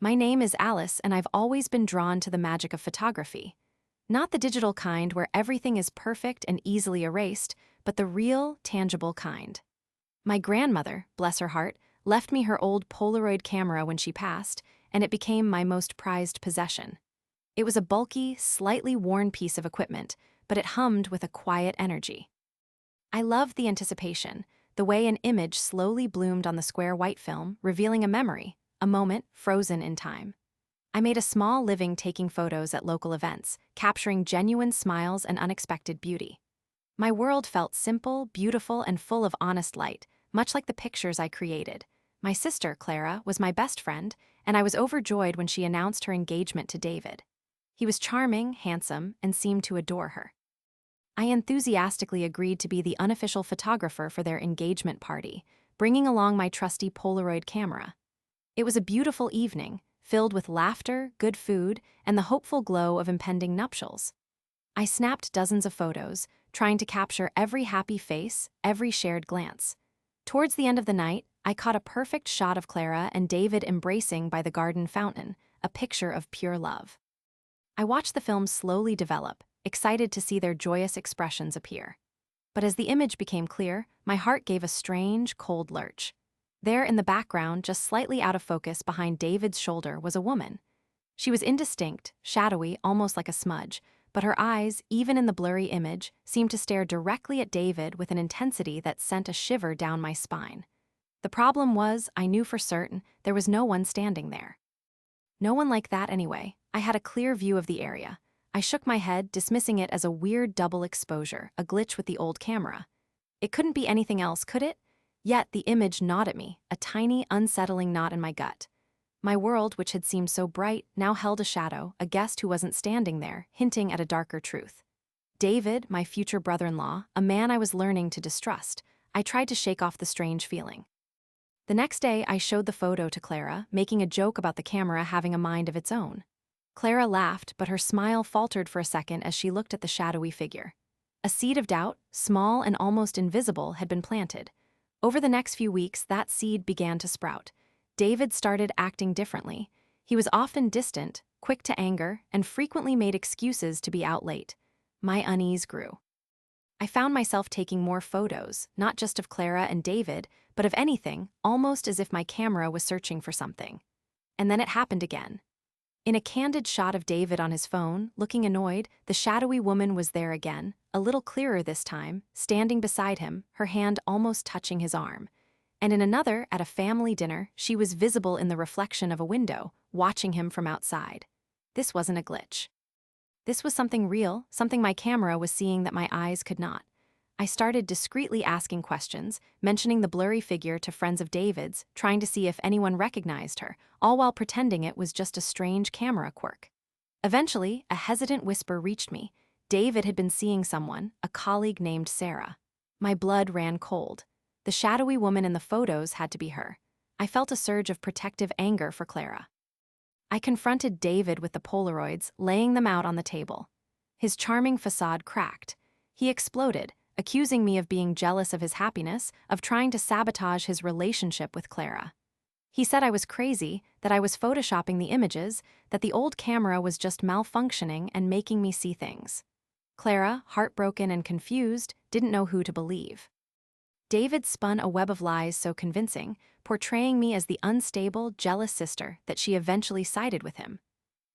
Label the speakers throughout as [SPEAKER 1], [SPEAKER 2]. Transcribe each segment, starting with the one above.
[SPEAKER 1] My name is Alice, and I've always been drawn to the magic of photography. Not the digital kind where everything is perfect and easily erased, but the real, tangible kind. My grandmother, bless her heart, left me her old Polaroid camera when she passed, and it became my most prized possession. It was a bulky, slightly worn piece of equipment, but it hummed with a quiet energy. I loved the anticipation, the way an image slowly bloomed on the square white film, revealing a memory, a moment frozen in time. I made a small living taking photos at local events, capturing genuine smiles and unexpected beauty. My world felt simple, beautiful, and full of honest light, much like the pictures I created. My sister, Clara, was my best friend, and I was overjoyed when she announced her engagement to David. He was charming, handsome, and seemed to adore her. I enthusiastically agreed to be the unofficial photographer for their engagement party, bringing along my trusty Polaroid camera. It was a beautiful evening, filled with laughter, good food, and the hopeful glow of impending nuptials. I snapped dozens of photos, trying to capture every happy face, every shared glance. Towards the end of the night, I caught a perfect shot of Clara and David embracing by the garden fountain, a picture of pure love. I watched the film slowly develop, excited to see their joyous expressions appear. But as the image became clear, my heart gave a strange, cold lurch. There in the background, just slightly out of focus behind David's shoulder, was a woman. She was indistinct, shadowy, almost like a smudge, but her eyes, even in the blurry image, seemed to stare directly at David with an intensity that sent a shiver down my spine. The problem was, I knew for certain, there was no one standing there. No one like that anyway. I had a clear view of the area. I shook my head, dismissing it as a weird double exposure, a glitch with the old camera. It couldn't be anything else, could it? Yet the image gnawed at me, a tiny, unsettling knot in my gut. My world, which had seemed so bright, now held a shadow, a guest who wasn't standing there, hinting at a darker truth. David, my future brother-in-law, a man I was learning to distrust, I tried to shake off the strange feeling. The next day, I showed the photo to Clara, making a joke about the camera having a mind of its own. Clara laughed, but her smile faltered for a second as she looked at the shadowy figure. A seed of doubt, small and almost invisible, had been planted. Over the next few weeks, that seed began to sprout. David started acting differently. He was often distant, quick to anger, and frequently made excuses to be out late. My unease grew. I found myself taking more photos, not just of Clara and David, but of anything, almost as if my camera was searching for something. And then it happened again. In a candid shot of David on his phone, looking annoyed, the shadowy woman was there again, a little clearer this time, standing beside him, her hand almost touching his arm. And in another, at a family dinner, she was visible in the reflection of a window, watching him from outside. This wasn't a glitch. This was something real, something my camera was seeing that my eyes could not. I started discreetly asking questions, mentioning the blurry figure to friends of David's, trying to see if anyone recognized her, all while pretending it was just a strange camera quirk. Eventually, a hesitant whisper reached me. David had been seeing someone, a colleague named Sarah. My blood ran cold. The shadowy woman in the photos had to be her. I felt a surge of protective anger for Clara. I confronted David with the Polaroids, laying them out on the table. His charming facade cracked. He exploded, accusing me of being jealous of his happiness, of trying to sabotage his relationship with Clara. He said I was crazy, that I was photoshopping the images, that the old camera was just malfunctioning and making me see things. Clara, heartbroken and confused, didn't know who to believe. David spun a web of lies so convincing, portraying me as the unstable, jealous sister that she eventually sided with him.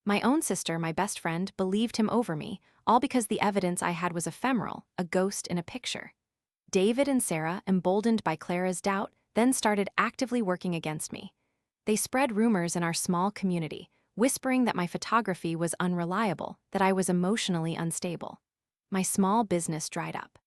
[SPEAKER 1] My own sister, my best friend, believed him over me, all because the evidence I had was ephemeral, a ghost in a picture. David and Sarah, emboldened by Clara's doubt, then started actively working against me. They spread rumors in our small community, whispering that my photography was unreliable, that I was emotionally unstable. My small business dried up.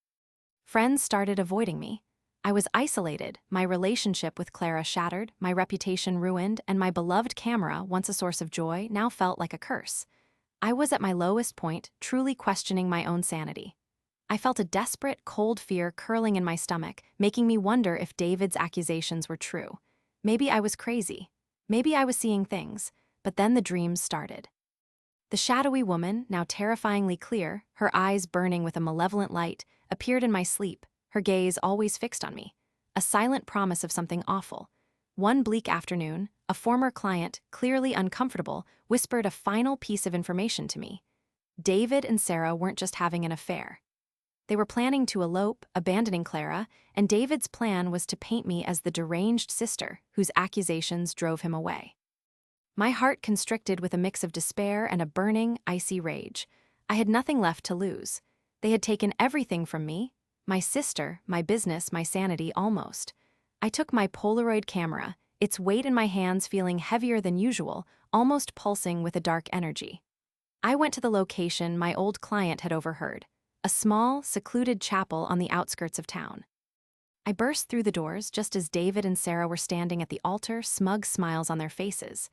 [SPEAKER 1] Friends started avoiding me. I was isolated, my relationship with Clara shattered, my reputation ruined, and my beloved camera, once a source of joy, now felt like a curse. I was at my lowest point, truly questioning my own sanity. I felt a desperate, cold fear curling in my stomach, making me wonder if David's accusations were true. Maybe I was crazy. Maybe I was seeing things. But then the dreams started. The shadowy woman, now terrifyingly clear, her eyes burning with a malevolent light, appeared in my sleep, her gaze always fixed on me. A silent promise of something awful. One bleak afternoon, a former client, clearly uncomfortable, whispered a final piece of information to me. David and Sarah weren't just having an affair. They were planning to elope, abandoning Clara, and David's plan was to paint me as the deranged sister whose accusations drove him away. My heart constricted with a mix of despair and a burning, icy rage. I had nothing left to lose. They had taken everything from me, my sister, my business, my sanity, almost. I took my Polaroid camera, its weight in my hands feeling heavier than usual, almost pulsing with a dark energy. I went to the location my old client had overheard, a small, secluded chapel on the outskirts of town. I burst through the doors just as David and Sarah were standing at the altar, smug smiles on their faces.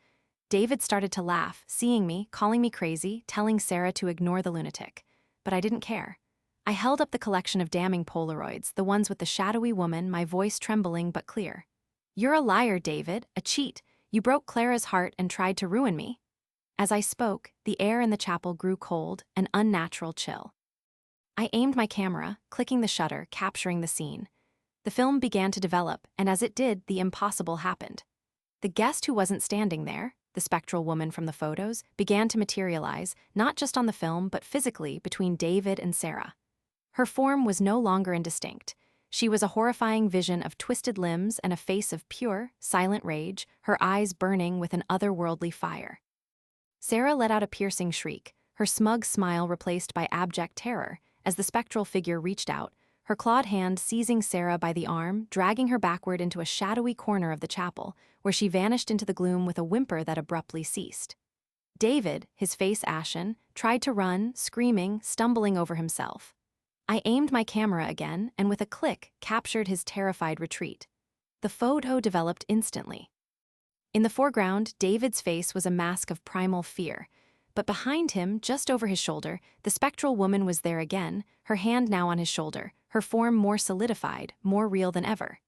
[SPEAKER 1] David started to laugh, seeing me, calling me crazy, telling Sarah to ignore the lunatic. But I didn't care. I held up the collection of damning Polaroids, the ones with the shadowy woman, my voice trembling but clear. "You're a liar, David, a cheat. You broke Clara's heart and tried to ruin me." As I spoke, the air in the chapel grew cold, an unnatural chill. I aimed my camera, clicking the shutter, capturing the scene. The film began to develop, and as it did, the impossible happened. The guest who wasn't standing there, the spectral woman from the photos, began to materialize, not just on the film but physically, between David and Sarah. Her form was no longer indistinct. She was a horrifying vision of twisted limbs and a face of pure, silent rage, her eyes burning with an otherworldly fire. Sarah let out a piercing shriek, her smug smile replaced by abject terror, as the spectral figure reached out, her clawed hand seizing Sarah by the arm, dragging her backward into a shadowy corner of the chapel, where she vanished into the gloom with a whimper that abruptly ceased. David, his face ashen, tried to run, screaming, stumbling over himself. I aimed my camera again and with a click captured his terrified retreat. The photo developed instantly. In the foreground, David's face was a mask of primal fear, but behind him, just over his shoulder, the spectral woman was there again, her hand now on his shoulder, her form more solidified, more real than ever.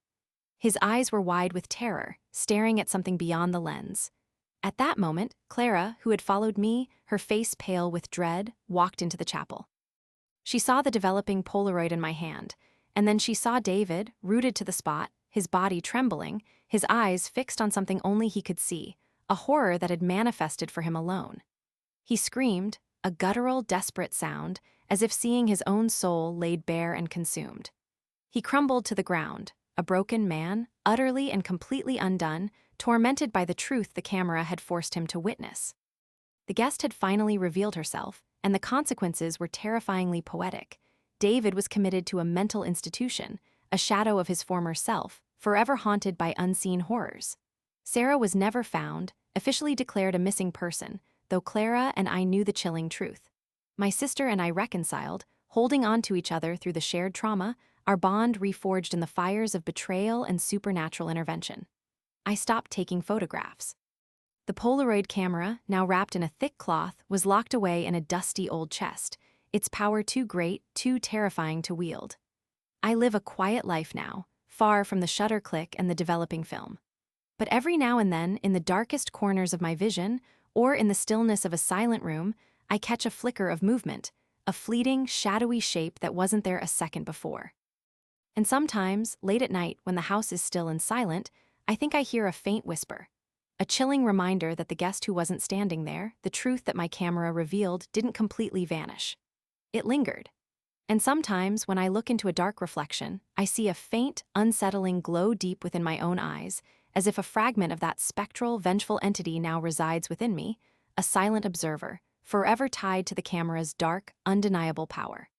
[SPEAKER 1] His eyes were wide with terror, staring at something beyond the lens. At that moment, Clara, who had followed me, her face pale with dread, walked into the chapel. She saw the developing Polaroid in my hand, and then she saw David, rooted to the spot, his body trembling, his eyes fixed on something only he could see, a horror that had manifested for him alone. He screamed, a guttural, desperate sound, as if seeing his own soul laid bare and consumed. He crumbled to the ground, a broken man, utterly and completely undone, tormented by the truth the camera had forced him to witness. The guest had finally revealed herself, and the consequences were terrifyingly poetic. David was committed to a mental institution, a shadow of his former self, forever haunted by unseen horrors. Sarah was never found, officially declared a missing person, though Clara and I knew the chilling truth. My sister and I reconciled, holding on to each other through the shared trauma, our bond reforged in the fires of betrayal and supernatural intervention. I stopped taking photographs. The Polaroid camera, now wrapped in a thick cloth, was locked away in a dusty old chest, its power too great, too terrifying to wield. I live a quiet life now, far from the shutter click and the developing film. But every now and then, in the darkest corners of my vision, or in the stillness of a silent room, I catch a flicker of movement, a fleeting, shadowy shape that wasn't there a second before. And sometimes, late at night, when the house is still and silent, I think I hear a faint whisper. A chilling reminder that the guest who wasn't standing there, the truth that my camera revealed, didn't completely vanish. It lingered. And sometimes, when I look into a dark reflection, I see a faint, unsettling glow deep within my own eyes, as if a fragment of that spectral, vengeful entity now resides within me, a silent observer, forever tied to the camera's dark, undeniable power.